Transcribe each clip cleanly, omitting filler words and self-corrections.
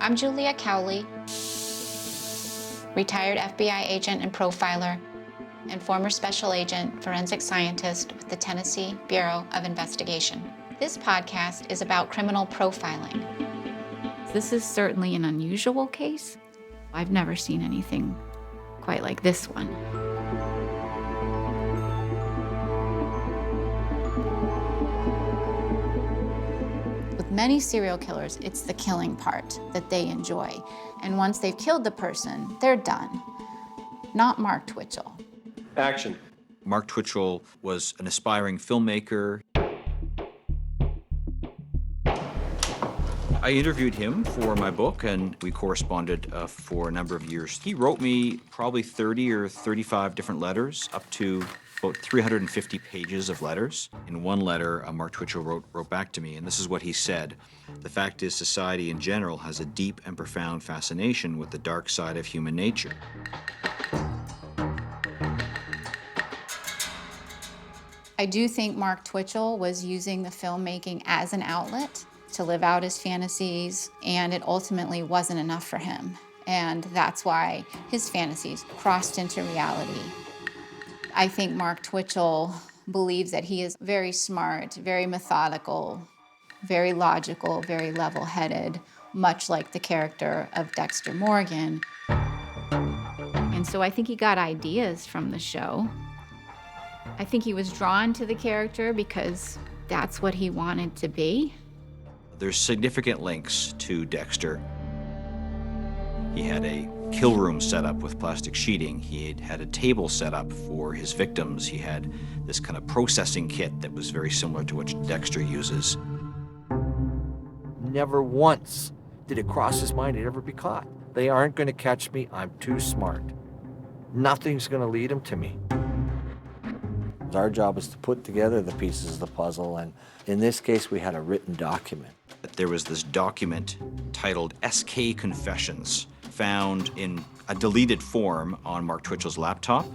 I'm Julia Cowley, retired FBI agent and profiler, and former special agent forensic scientist with the Tennessee Bureau of Investigation. This podcast is about criminal profiling. This is certainly an unusual case. I've never seen anything quite like this one. With many serial killers, it's the killing part that they enjoy. And once they've killed the person, they're done. Not Mark Twitchell. Action. Mark Twitchell was an aspiring filmmaker. I interviewed him for my book, and we corresponded for a number of years. He wrote me probably 30 or 35 different letters, up to about 350 pages of letters. In one letter, Mark Twitchell wrote back to me, and this is what he said. The fact is, society in general has a deep and profound fascination with the dark side of human nature. I do think Mark Twitchell was using the filmmaking as an outlet to live out his fantasies, and it ultimately wasn't enough for him. And that's why his fantasies crossed into reality. I think Mark Twitchell believes that he is very smart, very methodical, very logical, very level-headed, much like the character of Dexter Morgan. And so I think he got ideas from the show. I think he was drawn to the character because that's what he wanted to be. There's significant links to Dexter. He had a kill room set up with plastic sheeting. He had a table set up for his victims. He had this kind of processing kit that was very similar to what Dexter uses. Never once did it cross his mind he'd ever be caught. They aren't going to catch me. I'm too smart. Nothing's going to lead them to me. Our job is to put together the pieces of the puzzle, and in this case, we had a written document. There was this document titled SK Confessions, found in a deleted form on Mark Twitchell's laptop,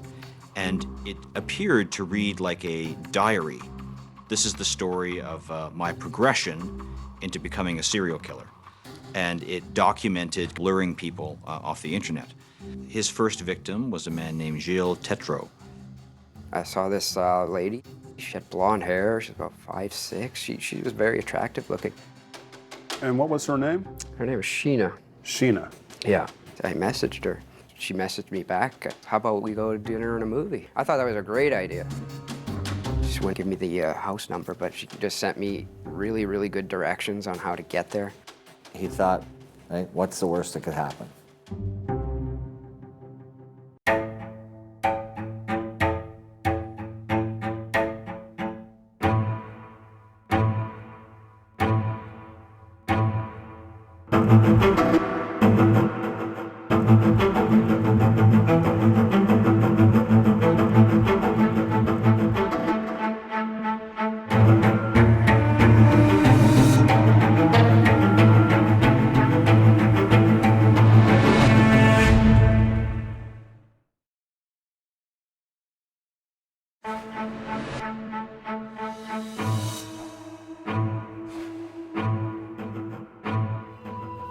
and it appeared to read like a diary. This is the story of my progression into becoming a serial killer, and it documented luring people off the internet. His first victim was a man named Gilles Tetreault. I saw this lady. She had blonde hair. She was about 5'6". She was very attractive looking. And what was her name? Her name was Sheena. Sheena. Yeah. I messaged her. She messaged me back. How about we go to dinner and a movie? I thought that was a great idea. She wouldn't give me the house number, but she just sent me really, really good directions on how to get there. He thought, right, what's the worst that could happen?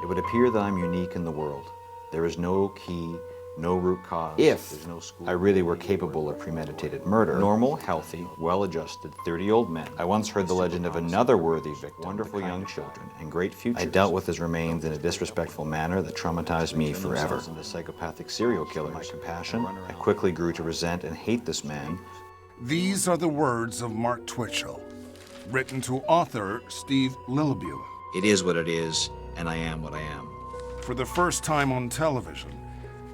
It would appear that I'm unique in the world. There is no key, no root cause. If no school, I really were capable of premeditated murder. Normal, healthy, well-adjusted, 30-year-old men. I once heard the legend of another worthy victim, wonderful young children, and great futures. I dealt with his remains in a disrespectful manner that traumatized me forever. Into psychopathic serial killers. My compassion, I quickly grew to resent and hate this man. These are the words of Mark Twitchell, written to author Steve Lillabuewen. It is what it is, and I am what I am. For the first time on television,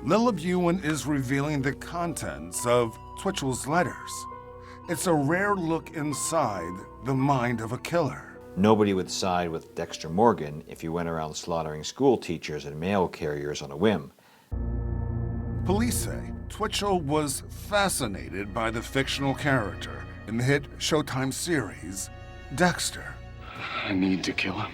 Lillabuewen is revealing the contents of Twitchell's letters. It's a rare look inside the mind of a killer. Nobody would side with Dexter Morgan if he went around slaughtering school teachers and mail carriers on a whim. Police say Twitchell was fascinated by the fictional character in the hit Showtime series, Dexter. I need to kill him.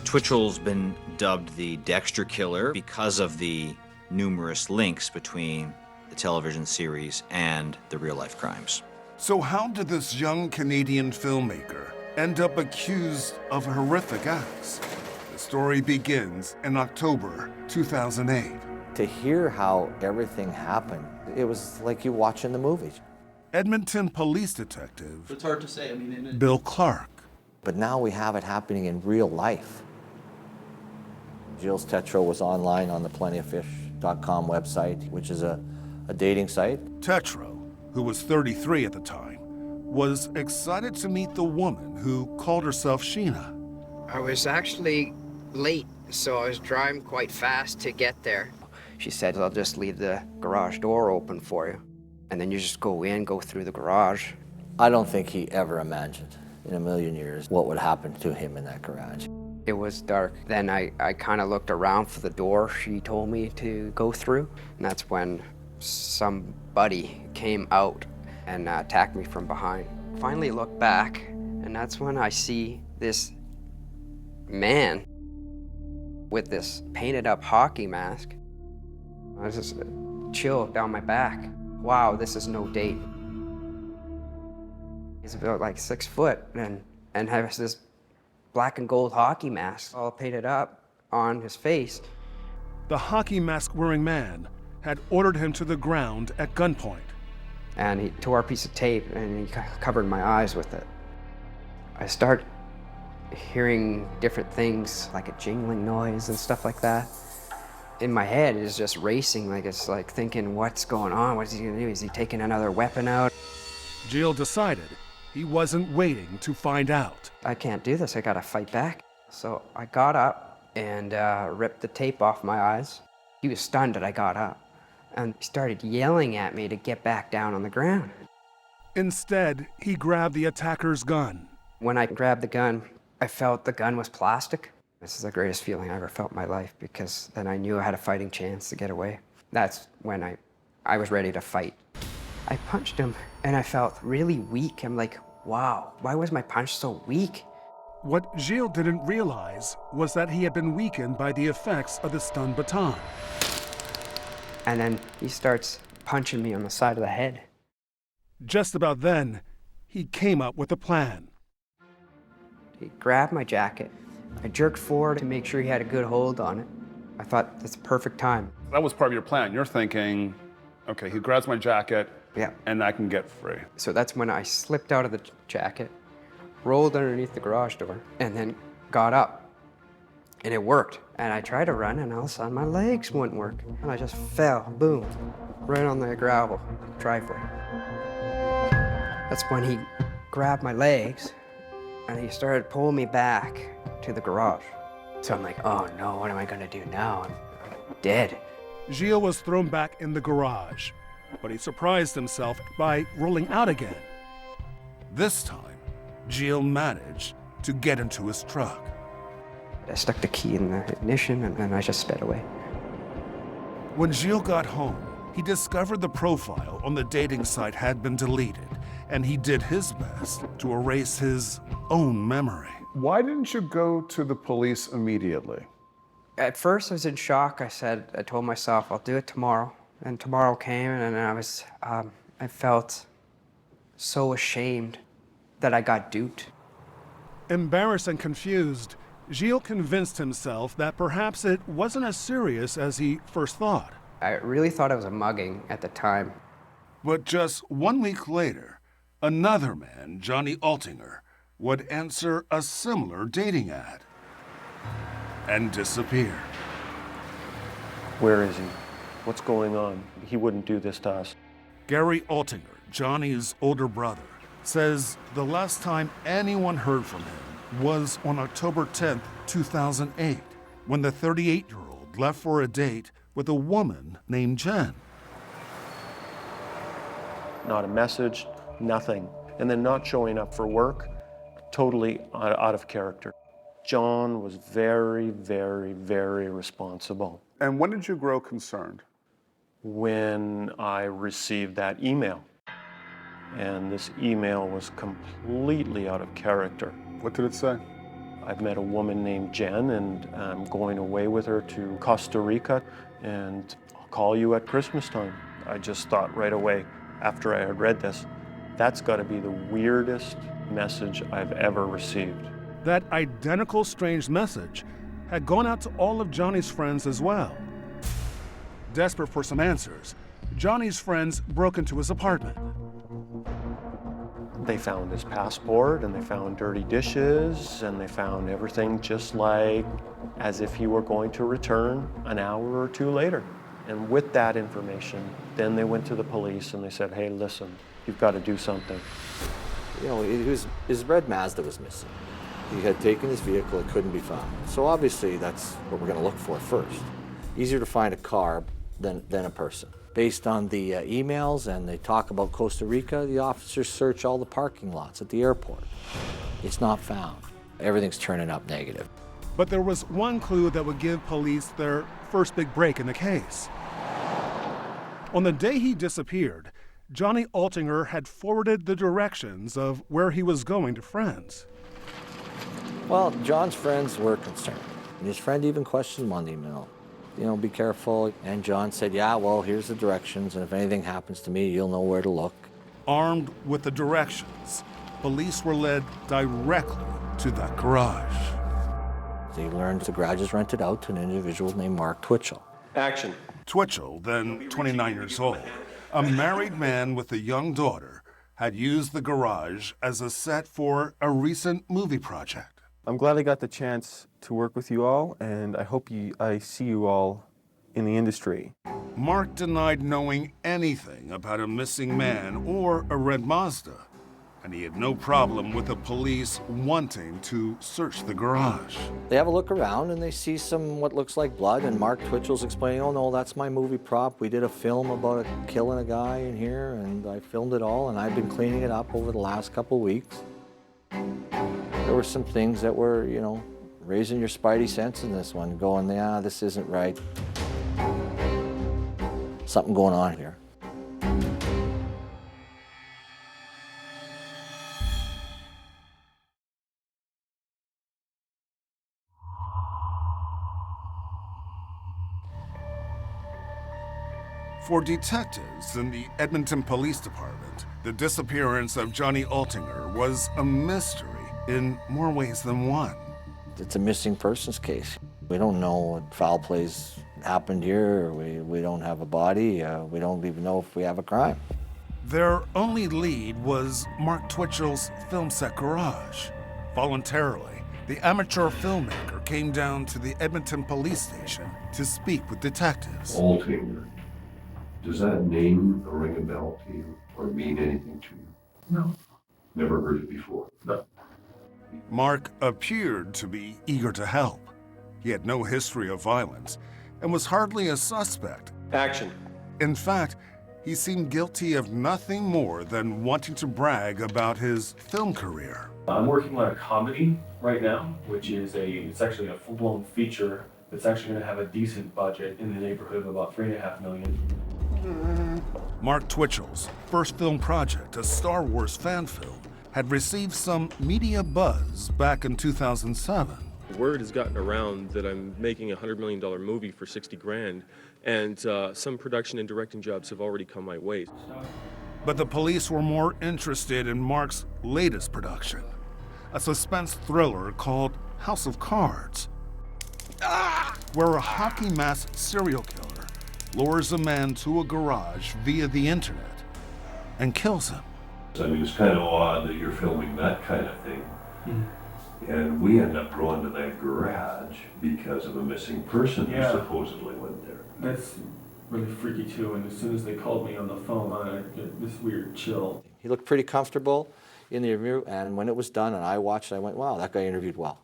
Twitchell's been dubbed the Dexter Killer because of the numerous links between the television series and the real-life crimes. So how did this young Canadian filmmaker end up accused of horrific acts? The story begins in October 2008. To hear how everything happened, it was like you watching the movies. Edmonton police detective It's hard to say. I mean, Bill Clark. But now we have it happening in real life. Gilles Tetreault was online on the plentyoffish.com website, which is a dating site. Tetreault, who was 33 at the time, was excited to meet the woman who called herself Sheena. I was actually late, so I was driving quite fast to get there. She said, I'll just leave the garage door open for you. And then you just go in, go through the garage. I don't think he ever imagined in a million years what would happen to him in that garage. It was dark. Then I kind of looked around for the door she told me to go through. And that's when somebody came out and attacked me from behind. Finally looked back, and that's when I see this man with this painted up hockey mask. I was just chill down my back. Wow, this is no date. He's about like 6 foot and has this black and gold hockey mask all painted up on his face. The hockey mask-wearing man had ordered him to the ground at gunpoint. And he tore a piece of tape and he covered my eyes with it. I start hearing different things, like a jingling noise and stuff like that. In my head, it's just racing, like it's like thinking, what's going on? What is he gonna do? Is he taking another weapon out? Gilles decided he wasn't waiting to find out. I can't do this, I gotta fight back. So I got up and ripped the tape off my eyes. He was stunned that I got up and started yelling at me to get back down on the ground. Instead, he grabbed the attacker's gun. When I grabbed the gun, I felt the gun was plastic. This is the greatest feeling I ever felt in my life, because then I knew I had a fighting chance to get away. That's when I was ready to fight. I punched him and I felt really weak. I'm like, wow, why was my punch so weak? What Gilles didn't realize was that he had been weakened by the effects of the stun baton. And then he starts punching me on the side of the head. Just about then, he came up with a plan. He grabbed my jacket. I jerked forward to make sure he had a good hold on it. I thought, that's the perfect time. That was part of your plan. You're thinking, okay, he grabs my jacket, Yeah. and I can get free. So that's when I slipped out of the jacket, rolled underneath the garage door, and then got up. And it worked. And I tried to run, and all of a sudden my legs wouldn't work. And I just fell, boom, right on the gravel driveway. That's when he grabbed my legs, and he started pulling me back to the garage. So I'm like, oh no, what am I gonna do now? I'm dead. Gilles was thrown back in the garage, but he surprised himself by rolling out again. This time, Gilles managed to get into his truck. I stuck the key in the ignition, and then I just sped away. When Gilles got home, he discovered the profile on the dating site had been deleted, and he did his best to erase his own memory. Why didn't you go to the police immediately? At first, I was in shock. I told myself, I'll do it tomorrow. And tomorrow came, and I felt so ashamed that I got duped. Embarrassed and confused, Gilles convinced himself that perhaps it wasn't as serious as he first thought. I really thought it was a mugging at the time. But just 1 week later, another man, Johnny Altinger, would answer a similar dating ad and disappear. Where is he? What's going on? He wouldn't do this to us. Gary Altinger, Johnny's older brother, says the last time anyone heard from him was on October 10th, 2008, when the 38-year-old left for a date with a woman named Jen. Not a message, nothing. And then not showing up for work, totally out of character. John was very, very, very responsible. And when did you grow concerned? When I received that email. And this email was completely out of character. What did it say? I've met a woman named Jen, and I'm going away with her to Costa Rica, and I'll call you at Christmas time. I just thought right away, after I had read this, that's got to be the weirdest message I've ever received. That identical strange message had gone out to all of Johnny's friends as well. Desperate for some answers, Johnny's friends broke into his apartment. They found his passport, and they found dirty dishes, and they found everything just like as if he were going to return an hour or two later. And with that information, then they went to the police and they said, hey, listen, you've got to do something. You know, his red Mazda was missing. He had taken his vehicle, it couldn't be found. So obviously that's what we're going to look for first. Easier to find a car than a person. Based on the emails and they talk about Costa Rica, the officers search all the parking lots at the airport. It's not found. Everything's turning up negative. But there was one clue that would give police their first big break in the case. On the day he disappeared, Johnny Altinger had forwarded the directions of where he was going to friends. Well, John's friends were concerned. And his friend even questioned him on the email. You know, be careful. And John said, yeah, well, here's the directions, and if anything happens to me, you'll know where to look. Armed with the directions, police were led directly to that garage. They learned the garage is rented out to an individual named Mark Twitchell. Action. Twitchell, then 29 years old, a married man with a young daughter, had used the garage as a set for a recent movie project. I'm glad I got the chance to work with you all, and I hope I see you all in the industry. Mark denied knowing anything about a missing man or a red Mazda, and he had no problem with the police wanting to search the garage. They have a look around and they see some what looks like blood, and Mark Twitchell's explaining, oh no, that's my movie prop. We did a film about killing a guy in here, and I filmed it all, and I've been cleaning it up over the last couple weeks. There were some things that were, you know, raising your spidey sense in this one, going, yeah, this isn't right. Something going on here. For detectives in the Edmonton Police Department, the disappearance of Johnny Altinger was a mystery in more ways than one. It's a missing persons case. We don't know what foul plays happened here. We don't have a body. We don't even know if we have a crime. Their only lead was Mark Twitchell's film set garage. Voluntarily, the amateur filmmaker came down to the Edmonton police station to speak with detectives. Altinger. Does that name ring a bell to you or mean anything to you? No. Never heard it before? No. Mark appeared to be eager to help. He had no history of violence and was hardly a suspect. Action. In fact, he seemed guilty of nothing more than wanting to brag about his film career. I'm working on a comedy right now, which is it's actually a full-blown feature that's actually going to have a decent budget in the neighborhood of about $3.5 million. Mark Twitchell's first film project, a Star Wars fan film, had received some media buzz back in 2007. Word has gotten around that I'm making a $100 million movie for 60 grand, and some production and directing jobs have already come my way. But the police were more interested in Mark's latest production, a suspense thriller called House of Cards, where a hockey-masked serial killer lures a man to a garage via the internet and kills him. I mean, it's kind of odd that you're filming that kind of thing. Mm-hmm. And we end up going to that garage because of a missing person Yeah. who supposedly went there. That's really freaky too, and as soon as they called me on the phone, I get this weird chill. He looked pretty comfortable in the interview, and when it was done and I watched it, I went, wow, that guy interviewed well.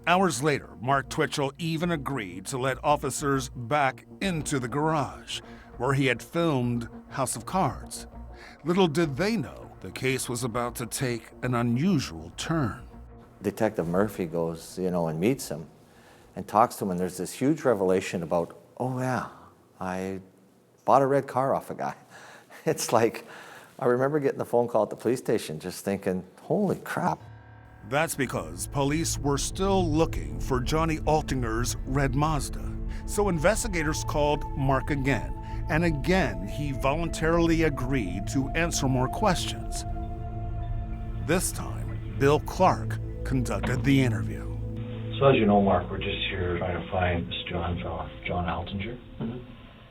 Hours later, Mark Twitchell even agreed to let officers back into the garage, where he had filmed House of Cards. Little did they know the case was about to take an unusual turn. Detective Murphy goes, you know, and meets him and talks to him, and there's this huge revelation about, oh yeah, I bought a red car off a guy. It's like, I remember getting the phone call at the police station just thinking, holy crap. That's because police were still looking for Johnny Altinger's red Mazda. So investigators called Mark again, and again he voluntarily agreed to answer more questions. This time, Bill Clark conducted the interview. So as you know, Mark, we're just here trying to find this John fella, John Altinger.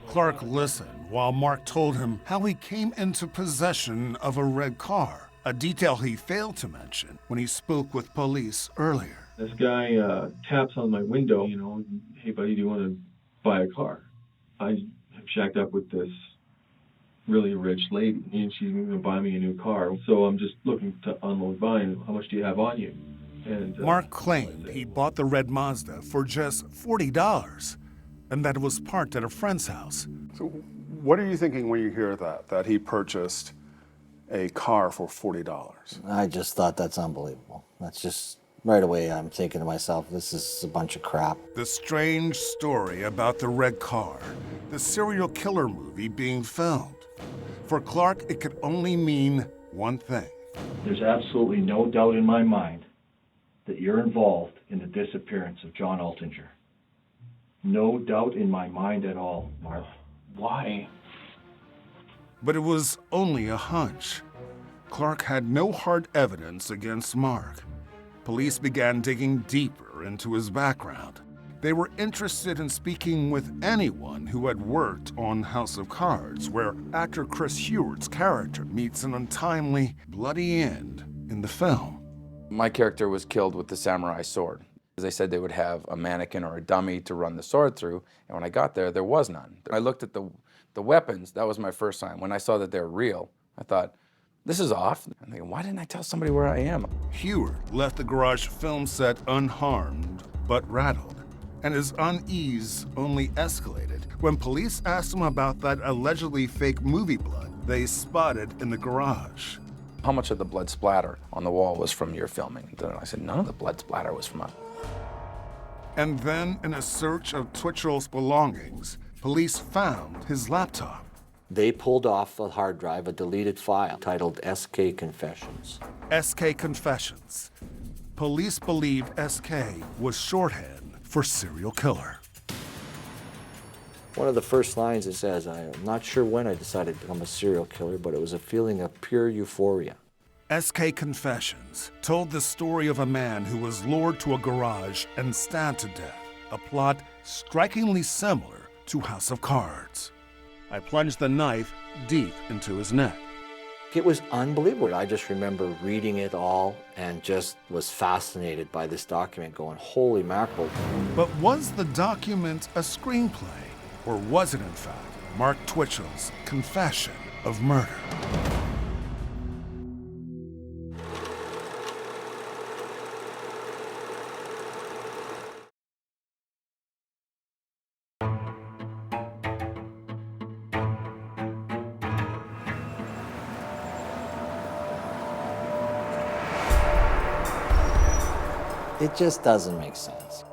Clark listened while Mark told him how he came into possession of a red car, a detail he failed to mention when he spoke with police earlier. This guy taps on my window, hey buddy, do you want to buy a car? I have shacked up with this really rich lady, and she's going to buy me a new car. So I'm just looking to unload mine. How much do you have on you? And Mark claimed he bought the red Mazda for just $40 and that it was parked at a friend's house. So what are you thinking when you hear that he purchased a car for $40? I just thought that's unbelievable. That's just, right away I'm thinking to myself, this is a bunch of crap. The strange story about the red car, the serial killer movie being filmed. For Clark, it could only mean one thing. There's absolutely no doubt in my mind that you're involved in the disappearance of John Altinger. No doubt in my mind at all, Mark. why? But it was only a hunch. Clark had no hard evidence against Mark. Police began digging deeper into his background. They were interested in speaking with anyone who had worked on House of Cards, where actor Chris Hewart's character meets an untimely, bloody end in the film. My character was killed with the samurai sword. As they said, they would have a mannequin or a dummy to run the sword through, and when I got there, there was none. I looked at the weapons. That was my first sign. When I saw that they were real, I thought, this is off. I'm thinking, why didn't I tell somebody where I am? Hewart left the garage film set unharmed, but rattled, and his unease only escalated when police asked him about that allegedly fake movie blood they spotted in the garage. How much of the blood splatter on the wall was from your filming? And I said, none of the blood splatter was from us. And then, in a search of Twitchell's belongings, police found his laptop. They pulled off a hard drive, a deleted file titled SK Confessions. SK Confessions. Police believed SK was shorthand for serial killer. One of the first lines it says, I'm not sure when I decided to become a serial killer, but it was a feeling of pure euphoria. SK Confessions told the story of a man who was lured to a garage and stabbed to death, a plot strikingly similar to House of Cards. I plunged the knife deep into his neck. It was unbelievable. I just remember reading it all and just was fascinated by this document going, holy mackerel. But was the document a screenplay, or was it in fact Mark Twitchell's confession of murder? It just doesn't make sense.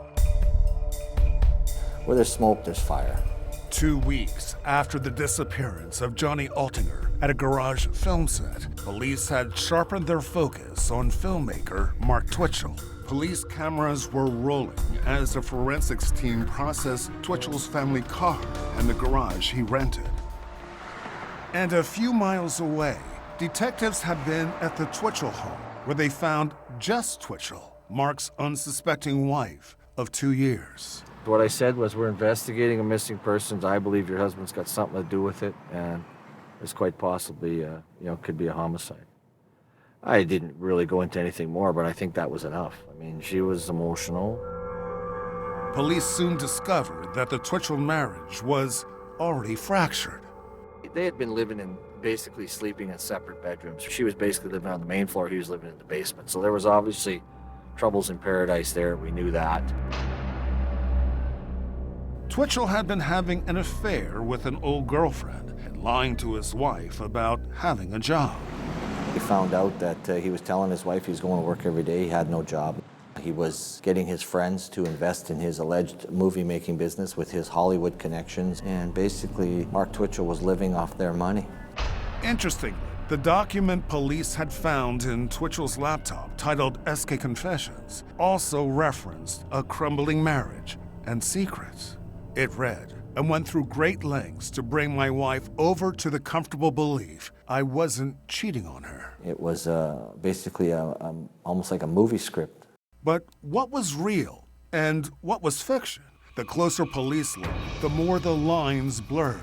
Where there's smoke, there's fire. 2 weeks after the disappearance of Johnny Altinger at a garage film set, police had sharpened their focus on filmmaker Mark Twitchell. Police cameras were rolling as the forensics team processed Twitchell's family car and the garage he rented. And a few miles away, detectives had been at the Twitchell home, where they found Jess Twitchell, Mark's unsuspecting wife of 2 years. What I said was, we're investigating a missing persons. I believe your husband's got something to do with it, and it's quite possibly, could be a homicide. I didn't really go into anything more, but I think that was enough. I mean, she was emotional. Police soon discovered that the Twitchell marriage was already fractured. They had been living in, basically sleeping in separate bedrooms. She was basically living on the main floor, he was living in the basement. So there was obviously troubles in paradise there, we knew that. Twitchell had been having an affair with an old girlfriend and lying to his wife about having a job. He found out that he was telling his wife he was going to work every day, he had no job. He was getting his friends to invest in his alleged movie-making business with his Hollywood connections, and basically Mark Twitchell was living off their money. Interestingly, the document police had found in Twitchell's laptop, titled SK Confessions, also referenced a crumbling marriage and secrets. It read, and went through great lengths to bring my wife over to the comfortable belief I wasn't cheating on her. It was basically almost like a movie script. But what was real And what was fiction? The closer police looked, the more the lines blurred.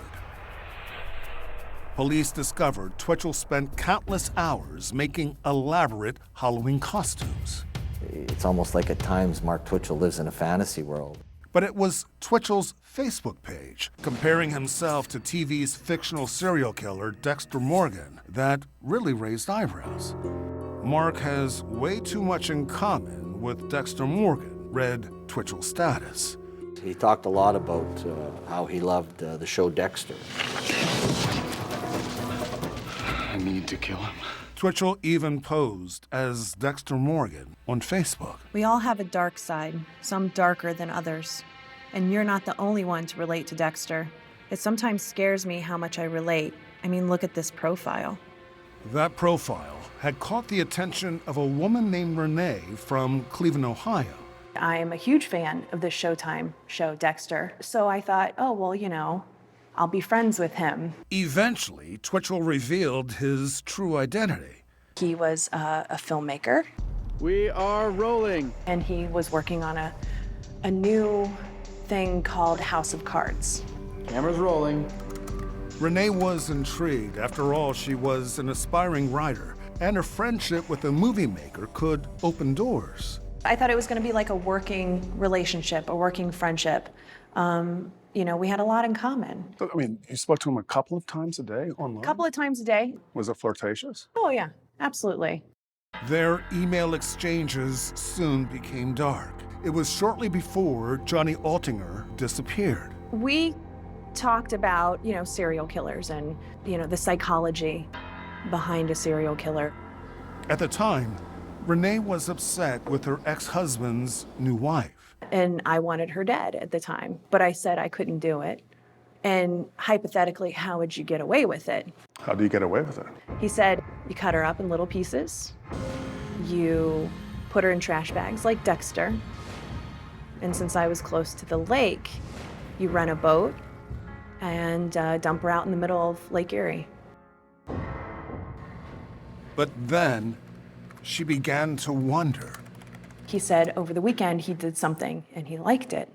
Police discovered Twitchell spent countless hours making elaborate Halloween costumes. It's almost like at times Mark Twitchell lives in a fantasy world. But it was Twitchell's Facebook page, comparing himself to TV's fictional serial killer Dexter Morgan, that really raised eyebrows. Mark has way too much in common with Dexter Morgan, read Twitchell's status. He talked a lot about how he loved the show Dexter. I need to kill him. Twitchell even posed as Dexter Morgan on Facebook. We all have a dark side, some darker than others. And you're not the only one to relate to Dexter. It sometimes scares me how much I relate. I mean, look at this profile. That profile had caught the attention of a woman named Renee from Cleveland, Ohio. I am a huge fan of the Showtime show Dexter. So I thought, oh, well, you know, I'll be friends with him. Eventually, Twitchell revealed his true identity. He was a filmmaker. We are rolling. And he was working on a new thing called House of Cards. Camera's rolling. Renee was intrigued. After all, she was an aspiring writer, and her friendship with a movie maker could open doors. I thought it was going to be like a working relationship, a working friendship. You know, we had a lot in common. So, I mean, you spoke to him a couple of times a day online? A couple of times a day. Was it flirtatious? Oh, yeah, absolutely. Their email exchanges soon became dark. It was shortly before Johnny Altinger disappeared. We talked about, you know, serial killers and, you know, the psychology behind a serial killer. At the time, Renee was upset with her ex-husband's new wife. And I wanted her dead at the time, but I said I couldn't do it. And hypothetically, how would you get away with it? How do you get away with it? He said, you cut her up in little pieces, you put her in trash bags like Dexter, and since I was close to the lake, you rent a boat and dump her out in the middle of Lake Erie. But then, she began to wonder. He said over the weekend he did something and he liked it.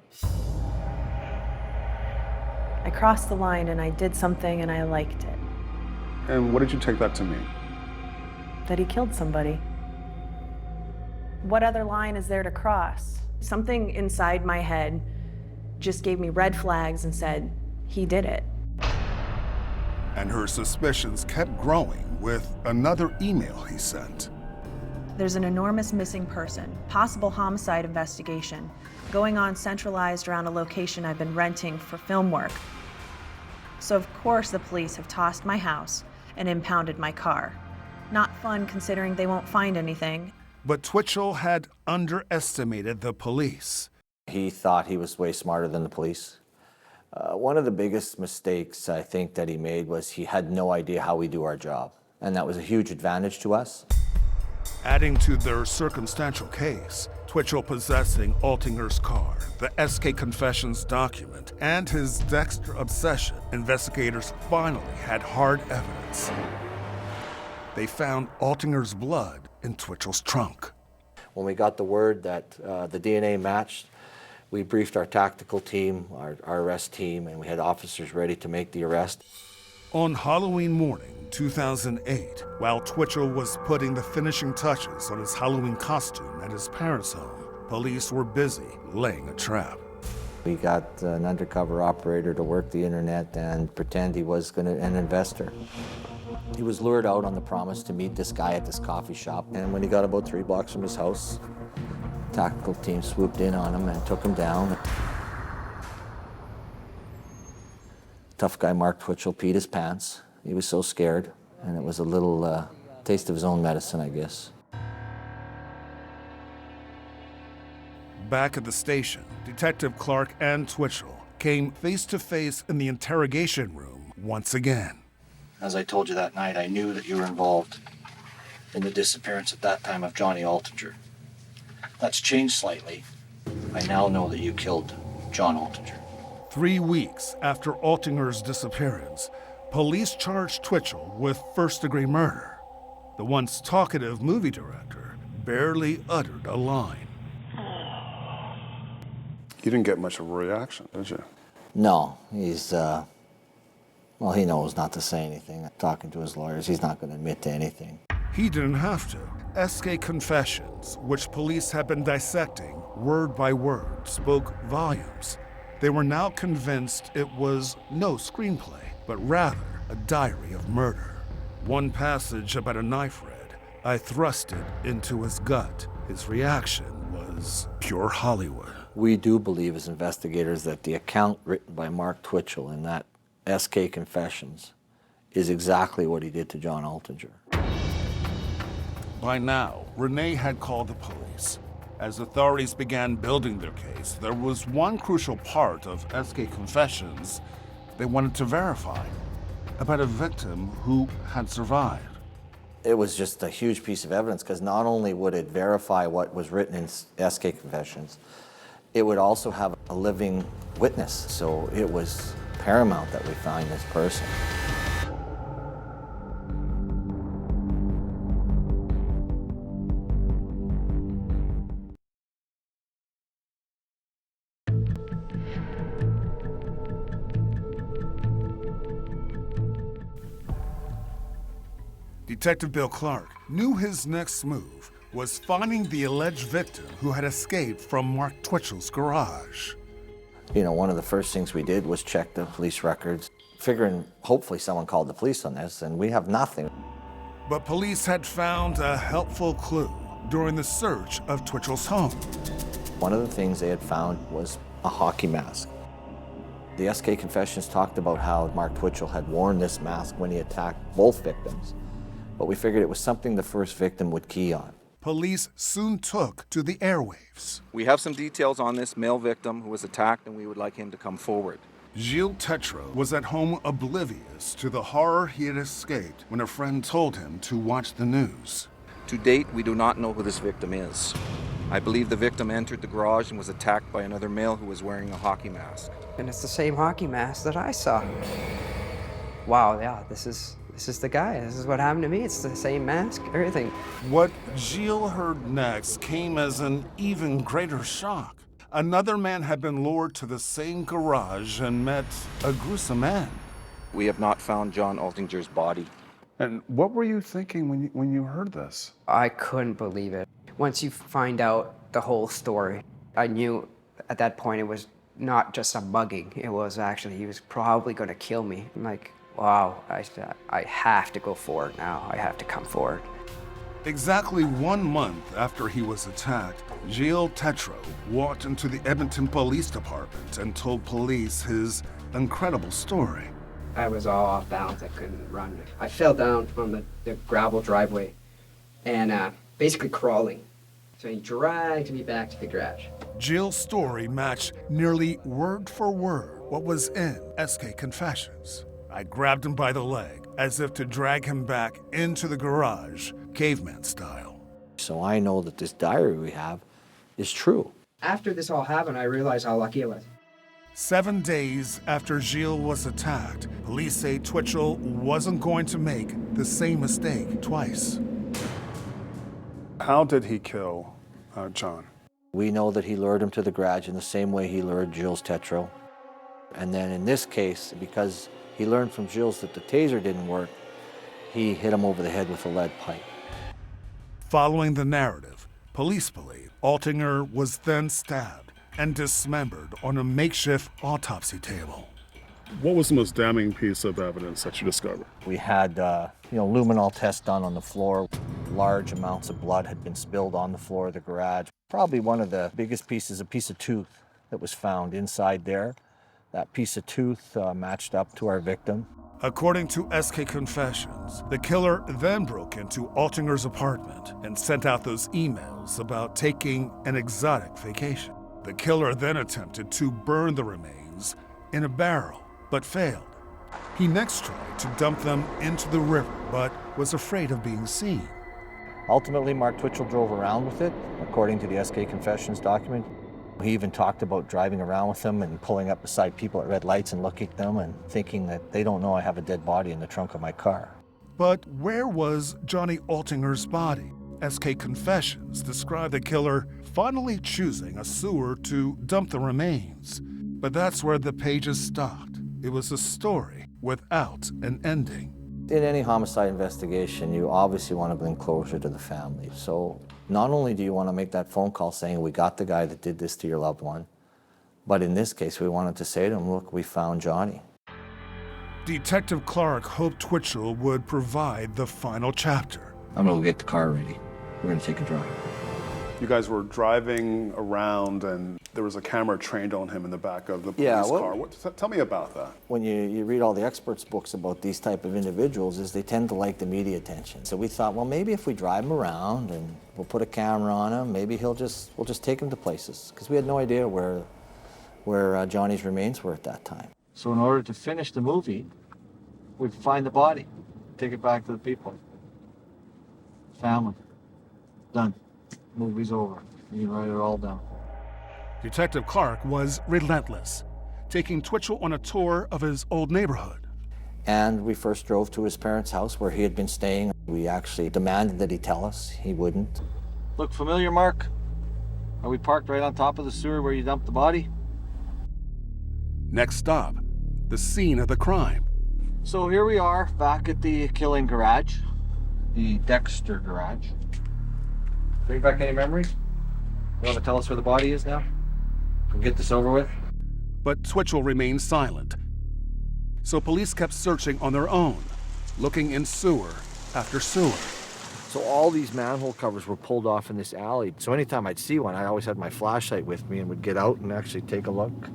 I crossed the line and I did something and I liked it. And what did you take that to mean? That he killed somebody. What other line is there to cross? Something inside my head just gave me red flags and said, he did it. And her suspicions kept growing with another email he sent. There's an enormous missing person, possible homicide investigation, going on centralized around a location I've been renting for film work. So of course the police have tossed my house and impounded my car. Not fun considering they won't find anything. But Twitchell had underestimated the police. He thought he was way smarter than the police. One of the biggest mistakes I think that he made was he had no idea how we do our job. And that was a huge advantage to us. Adding to their circumstantial case, Twitchell possessing Altinger's car, the SK Confessions document, and his Dexter obsession, investigators finally had hard evidence. They found Altinger's blood in Twitchell's trunk. When we got the word that the DNA matched, we briefed our tactical team, our arrest team, and we had officers ready to make the arrest. On Halloween morning, 2008, while Twitchell was putting the finishing touches on his Halloween costume at his parents' home, police were busy laying a trap. We got an undercover operator to work the internet and pretend he was an investor. He was lured out on the promise to meet this guy at this coffee shop, and when he got about 3 blocks from his house, the tactical team swooped in on him and took him down. Tough guy Mark Twitchell peed his pants. He was so scared, and it was a little taste of his own medicine, I guess. Back at the station, Detective Clark and Twitchell came face to face in the interrogation room once again. As I told you that night, I knew that you were involved in the disappearance at that time of Johnny Altinger. That's changed slightly. I now know that you killed John Altinger. 3 weeks after Altinger's disappearance, police charged Twitchell with first-degree murder. The once talkative movie director barely uttered a line. You didn't get much of a reaction, did you? No, he's, well, he knows not to say anything. Talking to his lawyers, he's not going to admit to anything. He didn't have to. SK confessions, which police had been dissecting word by word, spoke volumes. They were now convinced it was no screenplay, but rather a diary of murder. One passage about a knife read, "I thrust it into his gut." His reaction was pure Hollywood. We do believe as investigators that the account written by Mark Twitchell in that SK Confessions is exactly what he did to John Altinger. By now, Renee had called the police. As authorities began building their case, there was one crucial part of SK Confessions they wanted to verify, about a victim who had survived. It was just a huge piece of evidence because not only would it verify what was written in SK Confessions, it would also have a living witness. So it was paramount that we find this person. Detective Bill Clark knew his next move was finding the alleged victim who had escaped from Mark Twitchell's garage. You know, one of the first things we did was check the police records, figuring hopefully someone called the police on this, and we have nothing. But police had found a helpful clue during the search of Twitchell's home. One of the things they had found was a hockey mask. The SK Confessions talked about how Mark Twitchell had worn this mask when he attacked both victims, but we figured it was something the first victim would key on. Police soon took to the airwaves. We have some details on this male victim who was attacked, and we would like him to come forward. Gilles Tetreault was at home oblivious to the horror he had escaped when a friend told him to watch the news. To date, we do not know who this victim is. I believe the victim entered the garage and was attacked by another male who was wearing a hockey mask. And it's the same hockey mask that I saw. Wow, yeah, this is the guy. This is what happened to me. It's the same mask, everything. What Gilles heard next came as an even greater shock. Another man had been lured to the same garage and met a gruesome end. We have not found John Altinger's body. And what were you thinking when you heard this? I couldn't believe it. Once you find out the whole story, I knew at that point it was not just a mugging. It was actually, he was probably going to kill me. I'm like, wow, I have to go forward now. I have to come forward. Exactly 1 month after he was attacked, Gilles Tetreault walked into the Edmonton Police Department and told police his incredible story. I was all off balance. I couldn't run. I fell down on the gravel driveway and basically crawling. So he dragged me back to the garage. Gilles' story matched nearly word for word what was in SK Confessions. I grabbed him by the leg, as if to drag him back into the garage, caveman style. So I know that this diary we have is true. After this all happened, I realized how lucky I was. 7 days after Gilles was attacked, police say Twitchell wasn't going to make the same mistake twice. How did he kill John? We know that he lured him to the garage in the same way he lured Gilles Tetreault. And then in this case, because he learned from Gilles that the taser didn't work, he hit him over the head with a lead pipe. Following the narrative, police believe Altinger was then stabbed and dismembered on a makeshift autopsy table. What was the most damning piece of evidence that you discovered? We had, luminol tests done on the floor. Large amounts of blood had been spilled on the floor of the garage. Probably one of the biggest pieces, a piece of tooth that was found inside there. That piece of tooth matched up to our victim. According to SK Confessions, the killer then broke into Altinger's apartment and sent out those emails about taking an exotic vacation. The killer then attempted to burn the remains in a barrel, but failed. He next tried to dump them into the river, but was afraid of being seen. Ultimately, Mark Twitchell drove around with it, according to the SK Confessions document. He even talked about driving around with them and pulling up beside people at red lights and looking at them and thinking that they don't know I have a dead body in the trunk of my car. But where was Johnny Altinger's body? SK Confessions describe the killer finally choosing a sewer to dump the remains. But that's where the pages stopped. It was a story without an ending. In any homicide investigation, you obviously want to bring closure to the family. So not only do you want to make that phone call saying, we got the guy that did this to your loved one, but in this case, we wanted to say to him, look, we found Johnny. Detective Clark hoped Twitchell would provide the final chapter. I'm going to get the car ready. We're going to take a drive. You guys were driving around and there was a camera trained on him in the back of the police car. Tell me about that. When you read all the experts' books about these type of individuals, is they tend to like the media attention. So we thought, well, maybe if we drive him around and we'll put a camera on him, maybe we'll just take him to places. Because we had no idea where Johnny's remains were at that time. So in order to finish the movie, we find the body, take it back to the people. Family. Done. Movie's over. You write it all down. Detective Clark was relentless, taking Twitchell on a tour of his old neighborhood. And we first drove to his parents' house where he had been staying. We actually demanded that he tell us. He wouldn't. Look familiar, Mark? Are we parked right on top of the sewer where you dumped the body? Next stop, the scene of the crime. So here we are, back at the killing garage, the Dexter garage. Bring back any memories? You want to tell us where the body is now? We'll get this over with. But Twitchell remained silent. So police kept searching on their own, looking in sewer after sewer. So all these manhole covers were pulled off in this alley. So anytime I'd see one, I always had my flashlight with me and would get out and actually take a look.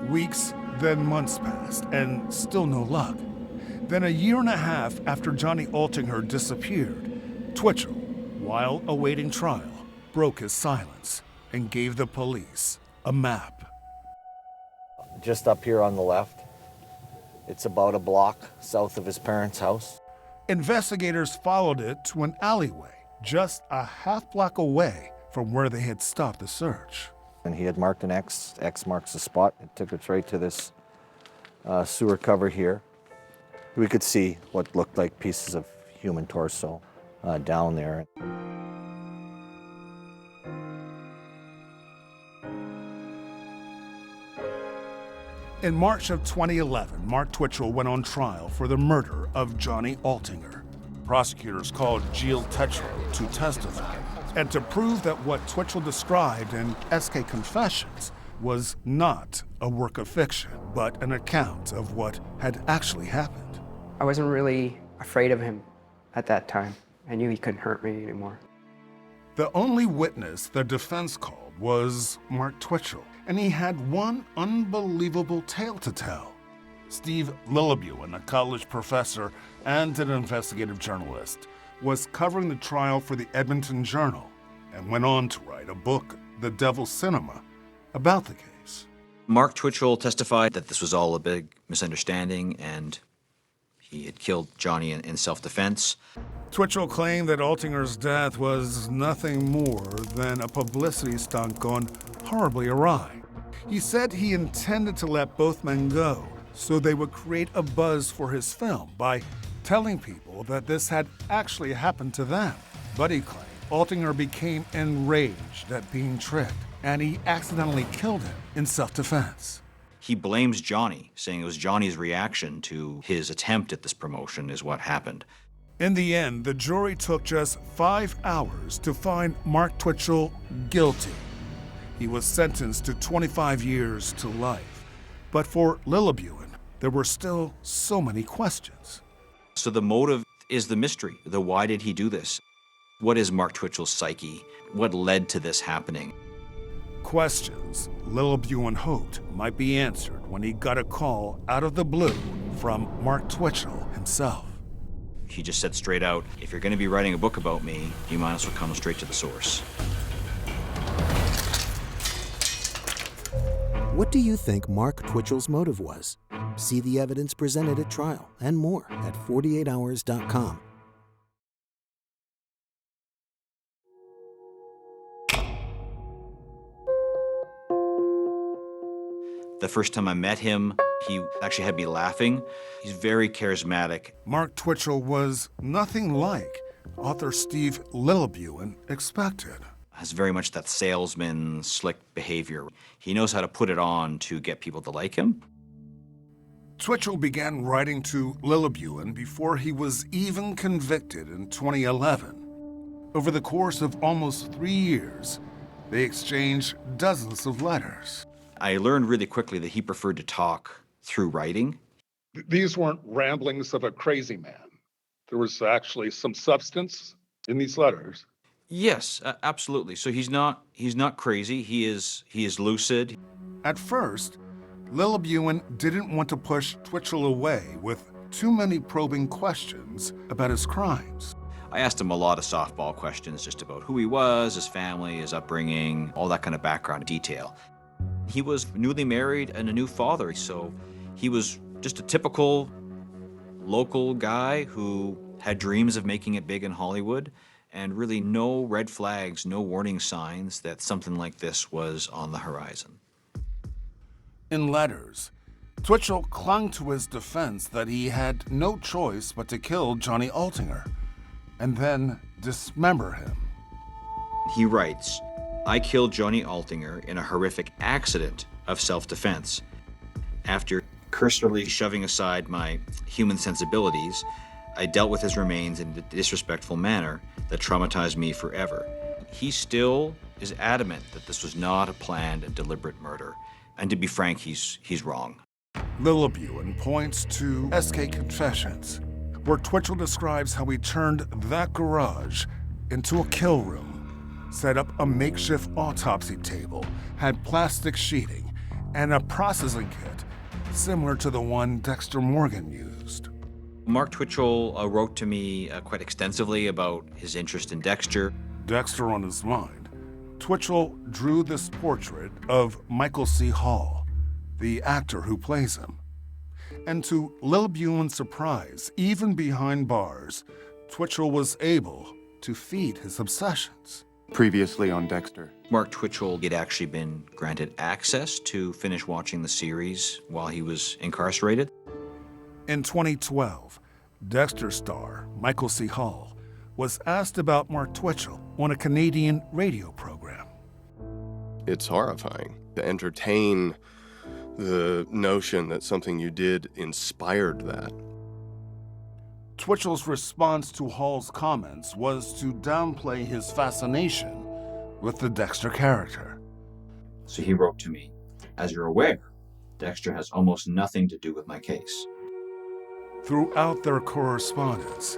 Weeks, then months passed, and still no luck. Then a year and a half after Johnny Altinger disappeared, Twitchell, while awaiting trial, broke his silence and gave the police a map. Just up here on the left, it's about a block south of his parents' house. Investigators followed it to an alleyway just a half block away from where they had stopped the search. And he had marked an X. X marks the spot. It took us right to this sewer cover here. We could see what looked like pieces of human torso down there. In March of 2011, Mark Twitchell went on trial for the murder of Johnny Altinger. Prosecutors called Jill Tetreault to testify and to prove that what Twitchell described in SK Confessions was not a work of fiction, but an account of what had actually happened. I wasn't really afraid of him at that time. I knew he couldn't hurt me anymore. The only witness the defense called was Mark Twitchell, and he had one unbelievable tale to tell. Steve Lillebuen, a college professor and an investigative journalist, was covering the trial for the Edmonton Journal and went on to write a book, The Devil's Cinema, about the case. Mark Twitchell testified that this was all a big misunderstanding and he had killed Johnny in self-defense. Twitchell claimed that Altinger's death was nothing more than a publicity stunt gone horribly awry. He said he intended to let both men go so they would create a buzz for his film by telling people that this had actually happened to them. But he claimed Altinger became enraged at being tricked, and he accidentally killed him in self-defense. He blames Johnny, saying it was Johnny's reaction to his attempt at this promotion is what happened. In the end, the jury took just 5 hours to find Mark Twitchell guilty. He was sentenced to 25 years to life. But for Lillebuen, there were still so many questions. So the motive is the mystery. The why did he do this? What is Mark Twitchell's psyche? What led to this happening? Questions Lillebuen hoped might be answered when he got a call out of the blue from Mark Twitchell himself. He just said straight out, if you're going to be writing a book about me, you might as well come straight to the source. What do you think Mark Twitchell's motive was? See the evidence presented at trial and more at 48hours.com. The first time I met him, he actually had me laughing. He's very charismatic. Mark Twitchell was nothing like author Steve Lillebuen expected. Has very much that salesman, slick behavior. He knows how to put it on to get people to like him. Twitchell began writing to Lillebuen before he was even convicted in 2011. Over the course of almost 3 years, they exchanged dozens of letters. I learned really quickly that he preferred to talk through writing. These weren't ramblings of a crazy man. There was actually some substance in these letters. Yes, absolutely. So he's not crazy. He is lucid. At first, Lillebuen didn't want to push Twitchell away with too many probing questions about his crimes. I asked him a lot of softball questions just about who he was, his family, his upbringing, all that kind of background detail. He was newly married and a new father, so he was just a typical local guy who had dreams of making it big in Hollywood, and really no red flags, no warning signs that something like this was on the horizon. In letters, Twitchell clung to his defense that he had no choice but to kill Johnny Altinger and then dismember him. He writes, "I killed Johnny Altinger in a horrific accident of self-defense. After cursorily shoving aside my human sensibilities, I dealt with his remains in a disrespectful manner that traumatized me forever." He still is adamant that this was not a planned and deliberate murder. And to be frank, he's wrong. Lillebuen points to SK Confessions, where Twitchell describes how he turned that garage into a kill room, set up a makeshift autopsy table, had plastic sheeting, and a processing kit similar to the one Dexter Morgan used. Mark Twitchell wrote to me quite extensively about his interest in Dexter. Dexter on his mind, Twitchell drew this portrait of Michael C. Hall, the actor who plays him. And to Lillebuen's surprise, even behind bars, Twitchell was able to feed his obsessions. Previously on Dexter. Mark Twitchell had actually been granted access to finish watching the series while he was incarcerated. In 2012, Dexter star Michael C. Hall was asked about Mark Twitchell on a Canadian radio program. It's horrifying to entertain the notion that something you did inspired that. Twitchell's response to Hall's comments was to downplay his fascination with the Dexter character. So he wrote to me, "As you're aware, Dexter has almost nothing to do with my case." Throughout their correspondence,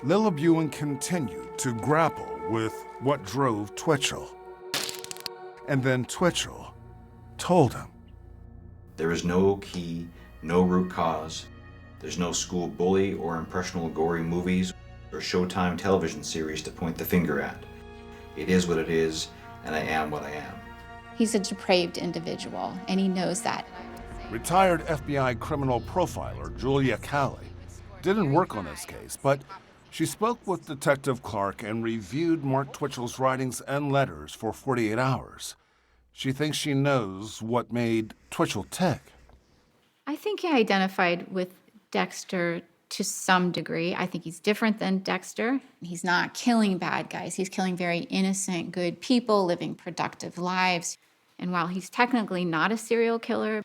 Lillebuen continued to grapple with what drove Twitchell. And then Twitchell told him, "There is no key, no root cause. There's no school bully or impressionable gory movies or Showtime television series to point the finger at. It is what it is, and I am what I am." He's a depraved individual, and he knows that. Retired FBI criminal profiler Julia Calley didn't work on this case, but she spoke with Detective Clark and reviewed Mark Twitchell's writings and letters for 48 hours. She thinks she knows what made Twitchell tick. I think he identified with Dexter to some degree. I think he's different than Dexter. He's not killing bad guys. He's killing very innocent, good people living productive lives. And while he's technically not a serial killer,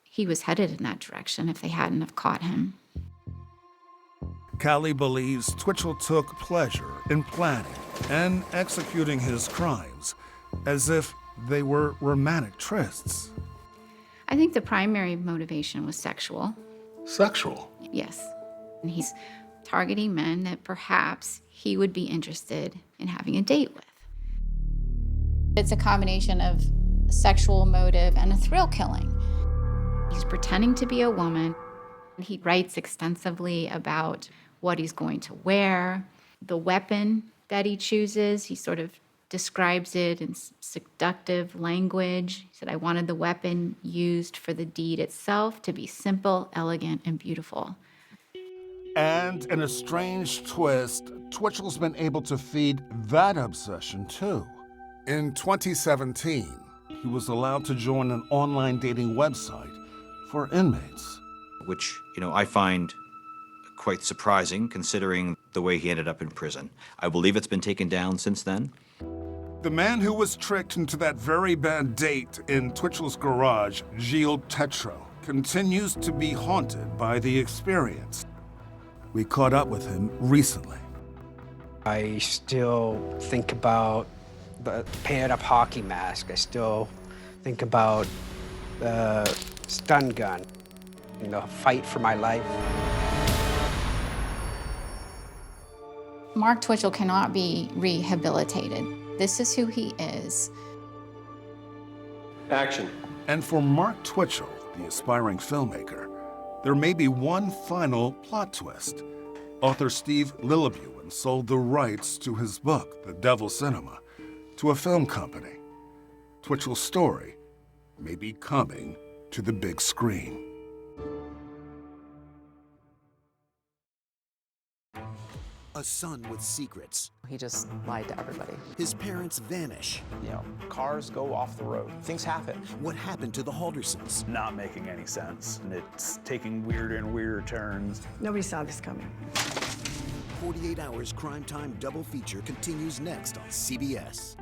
he was headed in that direction if they hadn't have caught him. Calley believes Twitchell took pleasure in planning and executing his crimes as if they were romantic trysts. I think the primary motivation was sexual. Sexual? Yes. And he's targeting men that perhaps he would be interested in having a date with. It's a combination of sexual motive and a thrill killing. He's pretending to be a woman. He writes extensively about what he's going to wear, the weapon that he chooses. He sort of describes it in seductive language. He said, "I wanted the weapon used for the deed itself to be simple, elegant, and beautiful." And in a strange twist, Twitchell's been able to feed that obsession too. In 2017, he was allowed to join an online dating website for inmates. Which, I find quite surprising considering the way he ended up in prison. I believe it's been taken down since then. The man who was tricked into that very bad date in Twitchell's garage, Gilles Tetreault, continues to be haunted by the experience. We caught up with him recently. I still think about the painted up hockey mask. I still think about the stun gun, the fight for my life. Mark Twitchell cannot be rehabilitated. This is who he is. Action. And for Mark Twitchell, the aspiring filmmaker, there may be one final plot twist. Author Steve Lillabuin sold the rights to his book, The Devil Cinema, to a film company. Twitchell's story may be coming to the big screen. A son with secrets. He just lied to everybody. His parents vanish. You know, cars go off the road. Things happen. What happened to the Haldersons? Not making any sense. And it's taking weirder and weirder turns. Nobody saw this coming. 48 Hours Crime Time double feature continues next on CBS.